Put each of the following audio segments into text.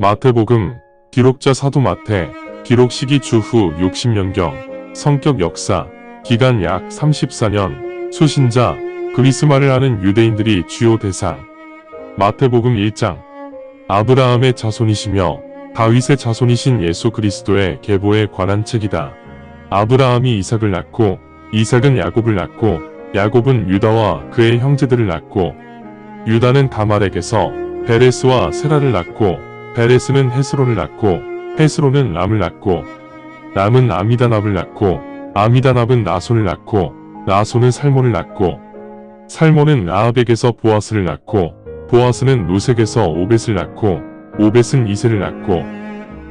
마태복음, 기록자 사도 마태, 기록 시기 주후 60년경, 성격 역사, 기간 약 34년, 수신자, 그리스말을 아는 유대인들이 주요 대상. 마태복음 1장. 아브라함의 자손이시며 다윗의 자손이신 예수 그리스도의 계보에 관한 책이다. 아브라함이 이삭을 낳고 이삭은 야곱을 낳고 야곱은 유다와 그의 형제들을 낳고 유다는 다말에게서 베레스와 세라를 낳고 베레스는 헤스론을 낳고 헤스론은 람을 낳고 람은 아미다납을 낳고 아미다납은 나손을 낳고 나손은 살몬을 낳고 살몬은 라합에게서 보아스를 낳고 보아스는 루색에서 오벳을 낳고 오벳은 이새를 낳고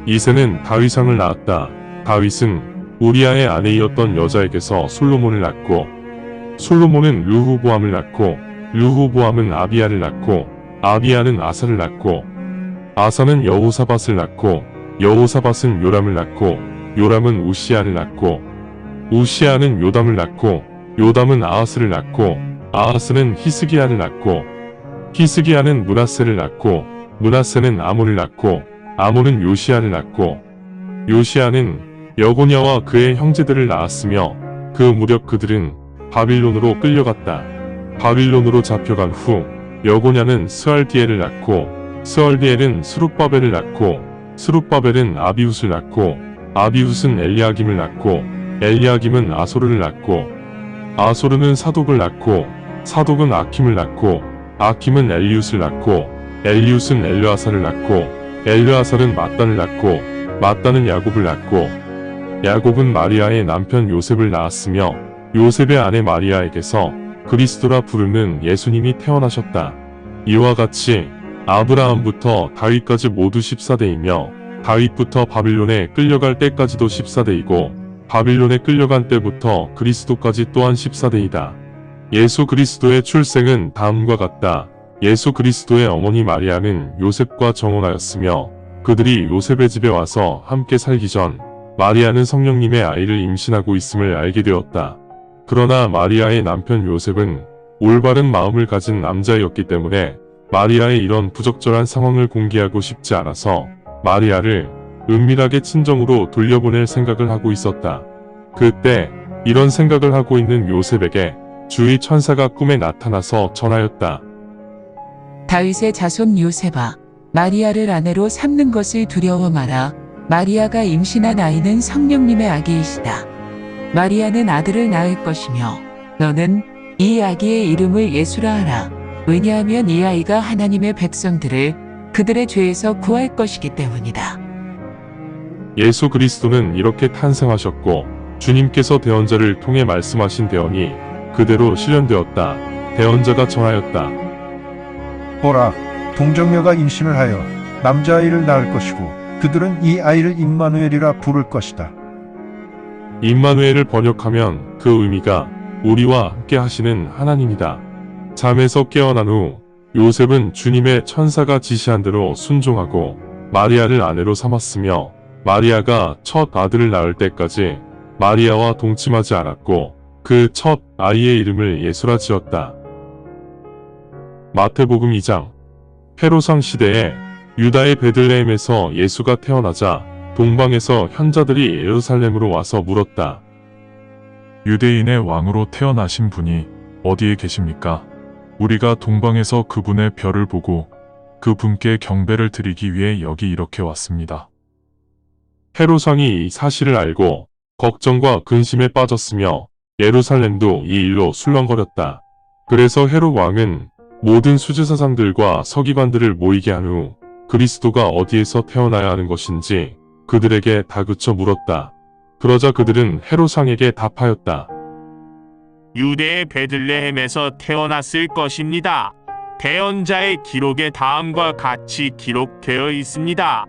이새는 다윗왕을 낳았다. 다윗은 우리아의 아내이었던 여자에게서 솔로몬을 낳고 솔로몬은 르호보암을 낳고 르호보암은 아비야를 낳고 아비야는 아사를 낳고 아사는 여호사밧을 낳고 여호사밧은 요람을 낳고 요람은 우시아를 낳고 우시아는 요담을 낳고 요담은 아하스를 낳고 아하스는 히스기야를 낳고 히스기야는 므낫세를 낳고 므낫세는 아몬을 낳고 아몬은 요시야를 낳고 요시야는 여고냐와 그의 형제들을 낳았으며 그 무렵 그들은 바빌론으로 끌려갔다. 바빌론으로 잡혀간 후 여고냐는 스알디엘을 낳고 스알디엘은 스룹바벨을 낳고 스룹바벨은 아비훗을 낳고 아비훗은 엘리야김을 낳고 엘리야김은 아소르를 낳고 아소르는 사독을 낳고 사독은 아킴을 낳고 아킴은 엘리웃을 낳고 엘리웃은 엘르아살을 낳고 엘르아살은 mat단을 낳고 mat단은 야곱을 낳고 야곱은 마리아의 남편 요셉을 낳았으며 요셉의 아내 마리아에게서 그리스도라 부르는 예수님이 태어나셨다. 이와 같이 아브라함부터 다윗까지 모두 14대이며 다윗부터 바빌론에 끌려갈 때까지도 14대이고 바빌론에 끌려간 때부터 그리스도까지 또한 14대이다. 예수 그리스도의 출생은 다음과 같다. 예수 그리스도의 어머니 마리아는 요셉과 정혼하였으며 그들이 요셉의 집에 와서 함께 살기 전 마리아는 성령님의 아이를 임신하고 있음을 알게 되었다. 그러나 마리아의 남편 요셉은 올바른 마음을 가진 남자였기 때문에 마리아의 이런 부적절한 상황을 공개하고 싶지 않아서 마리아를 은밀하게 친정으로 돌려보낼 생각을 하고 있었다. 그때 이런 생각을 하고 있는 요셉에게 주의 천사가 꿈에 나타나서 전하였다. 다윗의 자손 요셉아, 마리아를 아내로 삼는 것을 두려워 마라. 마리아가 임신한 아이는 성령님의 아기이시다. 마리아는 아들을 낳을 것이며 너는 이 아기의 이름을 예수라 하라. 왜냐하면 이 아이가 하나님의 백성들을 그들의 죄에서 구할 것이기 때문이다. 예수 그리스도는 이렇게 탄생하셨고 주님께서 대언자를 통해 말씀하신 대언이 그대로 실현되었다. 대언자가 전하였다. 보라, 동정녀가 임신을 하여 남자아이를 낳을 것이고 그들은 이 아이를 임마누엘이라 부를 것이다. 임마누엘을 번역하면 그 의미가 우리와 함께 하시는 하나님이다. 잠에서 깨어난 후 요셉은 주님의 천사가 지시한 대로 순종하고 마리아를 아내로 삼았으며 마리아가 첫 아들을 낳을 때까지 마리아와 동침하지 않았고 그 첫 아이의 이름을 예수라 지었다. 마태복음 2장. 헤롯왕 시대에 유다의 베들레헴에서 예수가 태어나자 동방에서 현자들이 예루살렘으로 와서 물었다. 유대인의 왕으로 태어나신 분이 어디에 계십니까? 우리가 동방에서 그분의 별을 보고 그분께 경배를 드리기 위해 여기 이렇게 왔습니다. 헤롯왕이 이 사실을 알고 걱정과 근심에 빠졌으며 예루살렘도 이 일로 술렁거렸다. 그래서 헤롯 왕은 모든 수제사장들과 서기관들을 모이게 한 후 그리스도가 어디에서 태어나야 하는 것인지 그들에게 다그쳐 물었다. 그러자 그들은 헤롯 왕에게 답하였다. 유대의 베들레헴에서 태어났을 것입니다. 대언자의 기록에 다음과 같이 기록되어 있습니다.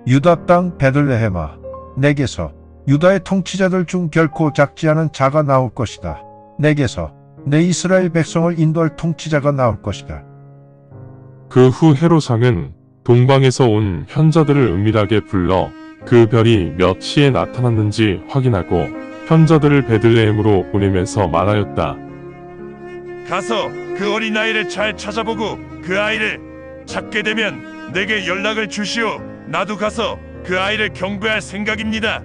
유다 땅 베들레헴아, 내게서 유다의 통치자들 중 결코 작지 않은 자가 나올 것이다. 내게서 내 이스라엘 백성을 인도할 통치자가 나올 것이다. 그 후 헤롯 왕은 동방에서 온 현자들을 은밀하게 불러 그 별이 몇 시에 나타났는지 확인하고 현자들을 베들레헴으로 보내면서 말하였다. 가서 그 어린아이를 잘 찾아보고 그 아이를 찾게 되면 내게 연락을 주시오. 나도 가서 그 아이를 경배할 생각입니다.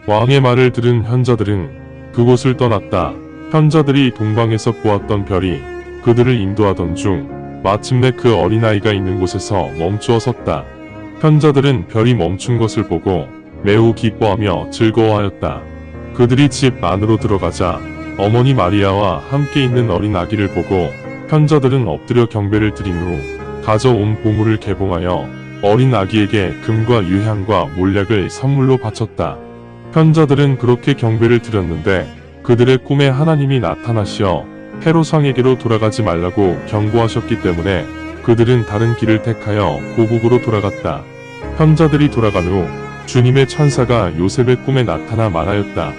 왕의 말을 들은 현자들은 그곳을 떠났다. 현자들이 동방에서 보았던 별이 그들을 인도하던 중 마침내 그 어린아이가 있는 곳에서 멈추어 섰다. 현자들은 별이 멈춘 것을 보고 매우 기뻐하며 즐거워하였다. 그들이 집 안으로 들어가자 어머니 마리아와 함께 있는 어린 아기를 보고 현자들은 엎드려 경배를 드린 후 가져온 보물을 개봉하여 어린 아기에게 금과 유향과 몰약을 선물로 바쳤다. 현자들은 그렇게 경배를 드렸는데 그들의 꿈에 하나님이 나타나시어 헤롯왕에게로 돌아가지 말라고 경고하셨기 때문에 그들은 다른 길을 택하여 고국으로 돌아갔다. 현자들이 돌아간 후 주님의 천사가 요셉의 꿈에 나타나 말하였다.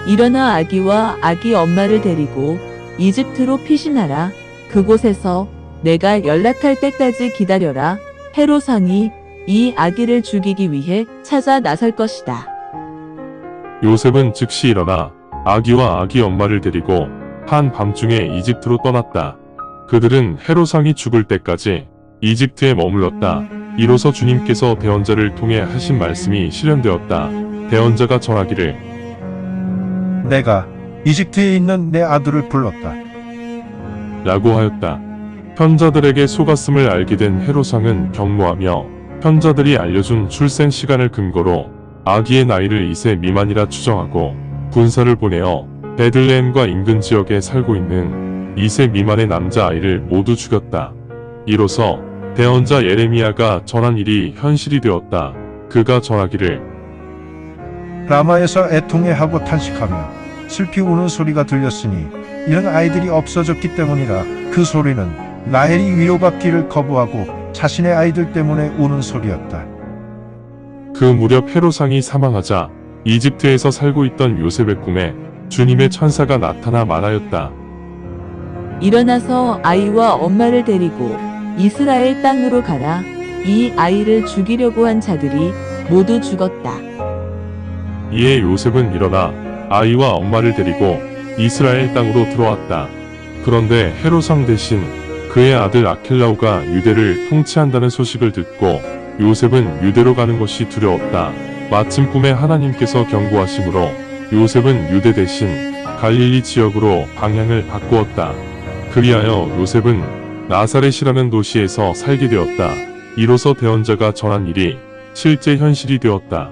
일어나 아기와 아기 엄마를 데리고 이집트로 피신하라. 그곳에서 내가 연락할 때까지 기다려라. 헤롯왕이 이 아기를 죽이기 위해 찾아 나설 것이다. 요셉은 즉시 일어나 아기와 아기 엄마를 데리고 한밤중에 이집트로 떠났다. 그들은 헤롯왕이 죽을 때까지 이집트에 머물렀다. 이로써 주님께서 대언자를 통해 하신 말씀이 실현되었다. 대언자가 전하기를 내가 이집트에 있는 내 아들을 불렀다. 라고 하였다. 현자들에게 속았음을 알게 된 헤롯왕은 경노하며 현자들이 알려준 출생 시간을 근거로 아기의 나이를 2세 미만이라 추정하고 군사를 보내어 베들레헴과 인근 지역에 살고 있는 2세 미만의 남자아이를 모두 죽였다. 이로써 대언자 예레미야가 전한 일이 현실이 되었다. 그가 전하기를 라마에서 애통해하고 탄식하며 슬피 우는 소리가 들렸으니 이런 아이들이 없어졌기 때문이라. 그 소리는 라헬이 위로받기를 거부하고 자신의 아이들 때문에 우는 소리였다. 그 무렵 헤롯왕이 사망하자 이집트에서 살고 있던 요셉의 꿈에 주님의 천사가 나타나 말하였다. 일어나서 아이와 엄마를 데리고 이스라엘 땅으로 가라. 이 아이를 죽이려고 한 자들이 모두 죽었다. 이에 요셉은 일어나 아이와 엄마를 데리고 이스라엘 땅으로 들어왔다. 그런데 헤롯왕 대신 그의 아들 아켈라오가 유대를 통치한다는 소식을 듣고 요셉은 유대로 가는 것이 두려웠다. 마침 꿈에 하나님께서 경고하심으로 요셉은 유대 대신 갈릴리 지역으로 방향을 바꾸었다. 그리하여 요셉은 나사렛이라는 도시에서 살게 되었다. 이로써 대언자가 전한 일이 실제 현실이 되었다.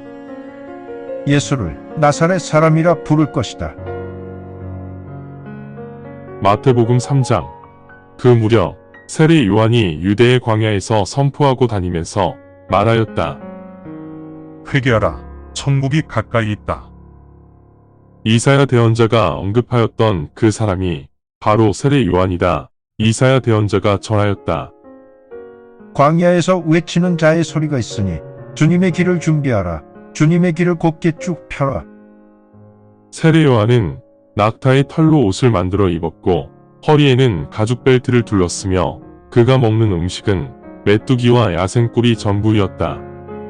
예수를 나사렛 사람이라 부를 것이다. 마태복음 3장. 그 무렵 세례 요한이 유대의 광야에서 선포하고 다니면서 말하였다. 회개하라. 천국이 가까이 있다. 이사야 대언자가 언급하였던 그 사람이 바로 세례 요한이다. 이사야 대언자가 전하였다. 광야에서 외치는 자의 소리가 있으니 주님의 길을 준비하라. 주님의 길을 곱게 쭉 펴라. 세례 요한은 낙타의 털로 옷을 만들어 입었고 허리에는 가죽 벨트를 둘렀으며 그가 먹는 음식은 메뚜기와 야생꿀이 전부이었다.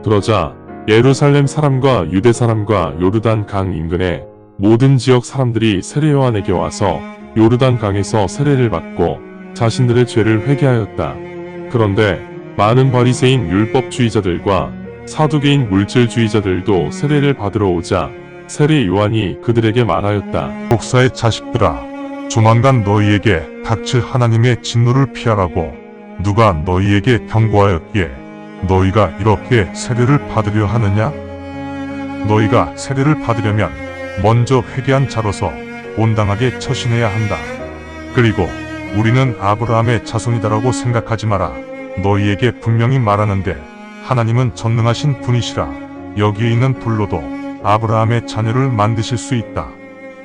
그러자 예루살렘 사람과 유대 사람과 요르단 강 인근의 모든 지역 사람들이 세례 요한에게 와서 요르단 강에서 세례를 받고 자신들의 죄를 회개하였다. 그런데 많은 바리새인 율법주의자들과 사두개인 물질주의자들도 세례를 받으러 오자 세례 요한이 그들에게 말하였다. 목사의 자식들아, 조만간 너희에게 닥칠 하나님의 진노를 피하라고 누가 너희에게 경고하였기에 너희가 이렇게 세례를 받으려 하느냐? 너희가 세례를 받으려면 먼저 회개한 자로서 온당하게 처신해야 한다. 그리고 우리는 아브라함의 자손이다라고 생각하지 마라. 너희에게 분명히 말하는데 하나님은 전능하신 분이시라. 여기에 있는 불로도 아브라함의 자녀를 만드실 수 있다.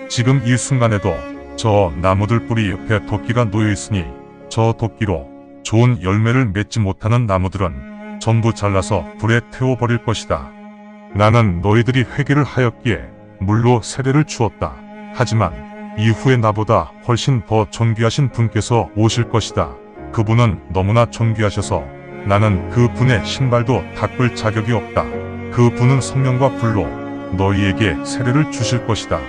지금 이 순간에도 저 나무들 뿌리 옆에 도끼가 놓여 있으니 저 도끼로 좋은 열매를 맺지 못하는 나무들은 전부 잘라서 불에 태워버릴 것이다. 나는 너희들이 회개를 하였기에 물로 세례를 주었다. 하지만 이후에 나보다 훨씬 더 존귀하신 분께서 오실 것이다. 그분은 너무나 존귀하셔서 나는 그 분의 신발도 닦을 자격이 없다. 그 분은 성령과 불로 너희에게 세례를 주실 것이다.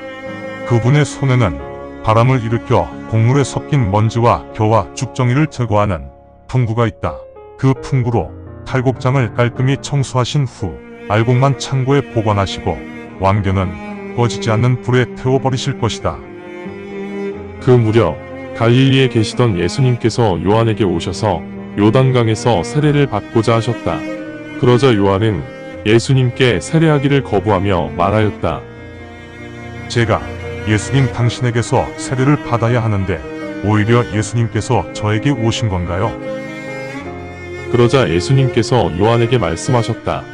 그분의 손에는 바람을 일으켜 곡물에 섞인 먼지와 겨와 죽정이를 제거하는 풍구가 있다. 그 풍구로 칼곡장을 깔끔히 청소하신 후 알곡만 창고에 보관하시고 왕견은 꺼지지 않는 불에 태워버리실 것이다. 그 무렵 갈릴리에 계시던 예수님께서 요한에게 오셔서 요단강에서 세례를 받고자 하셨다. 그러자 요한은 예수님께 세례하기를 거부하며 말하였다. 제가 예수님 당신에게서 세례를 받아야 하는데 오히려 예수님께서 저에게 오신 건가요? 그러자 예수님께서 요한에게 말씀하셨다.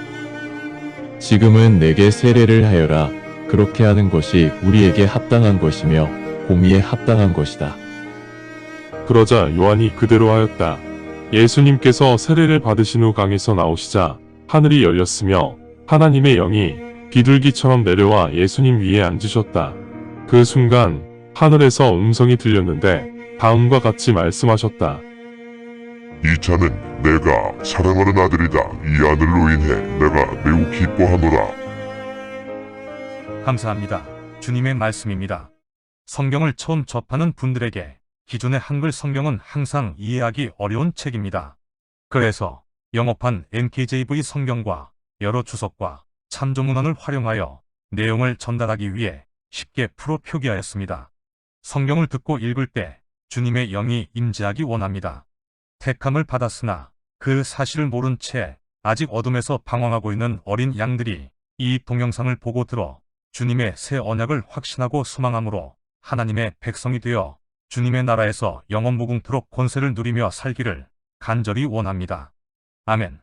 지금은 내게 세례를 하여라. 그렇게 하는 것이 우리에게 합당한 것이며 공의에 합당한 것이다. 그러자 요한이 그대로 하였다. 예수님께서 세례를 받으신 후 강에서 나오시자 하늘이 열렸으며 하나님의 영이 비둘기처럼 내려와 예수님 위에 앉으셨다. 그 순간 하늘에서 음성이 들렸는데 다음과 같이 말씀하셨다. 이 자는 내가 사랑하는 아들이다. 이 아들로 인해 내가 매우 기뻐하노라. 감사합니다. 주님의 말씀입니다. 성경을 처음 접하는 분들에게 기존의 한글 성경은 항상 이해하기 어려운 책입니다. 그래서 영어판 NKJV 성경과 여러 주석과 참조문헌을 활용하여 내용을 전달하기 위해 쉽게 풀어 표기하였습니다. 성경을 듣고 읽을 때 주님의 영이 임재하기 원합니다. 택함을 받았으나 그 사실을 모른 채 아직 어둠에서 방황하고 있는 어린 양들이 이 동영상을 보고 들어 주님의 새 언약을 확신하고 소망함으로 하나님의 백성이 되어 주님의 나라에서 영원무궁토록 권세를 누리며 살기를 간절히 원합니다. 아멘.